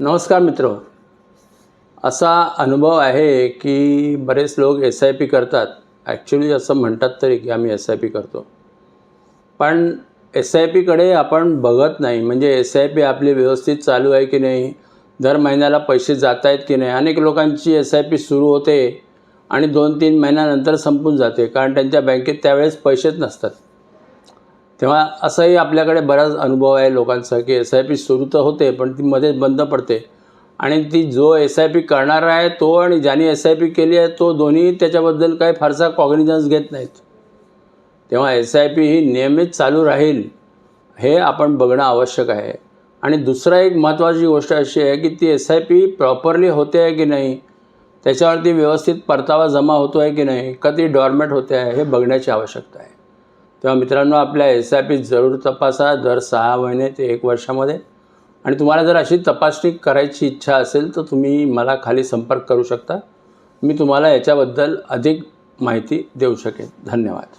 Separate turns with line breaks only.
नमस्कार मित्र, असा अनुभव आहे की बरेच लोक SIP करतात. ॲक्च्युली असं म्हणतात तरी की आम्ही SIP करतो, पण SIPकडे आपण बघत नाही. म्हणजे SIP आपली व्यवस्थित चालू आहे की नाही, दर महिन्याला पैसे जात आहेत की नाही. अनेक लोकांची SIP सुरू होते आणि 2-3 महिन्यानंतर संपून जाते, कारण त्यांच्या बँकेत त्यावेळेस पैसेच नसतात. तेव्हा असंही आपल्याकडे बराच अनुभव आहे लोकांचा की SIP सुरू तर होते, पण ती मध्येच बंद पडते आणि ती जो SIP करणारा आहे तो आणि ज्याने SIP केली आहे तो दोन्ही त्याच्याबद्दल काही फारसा कॉग्निझन्स घेत नाहीत. तेव्हा SIP ही नियमित चालू राहील हे आपण बघणं आवश्यक आहे. आणि दुसरा एक महत्त्वाची गोष्ट अशी आहे की ती SIP प्रॉपरली होते आहे की नाही, त्याच्यावरती व्यवस्थित परतावा जमा होतो आहे की नाही, का ती डॉर्मंट होते आहे हे बघण्याची आवश्यकता आहे. तेव्हा मित्रांनो, आपल्या SIP जरूर तपासा दर 6 महिने ते 1 वर्षामध्ये. आणि तुम्हाला जर अशी तपासणी करायची इच्छा असेल तर तुम्ही मला खाली संपर्क करू शकता. मी तुम्हाला याच्याबद्दल अधिक माहिती देऊ शकेन. धन्यवाद.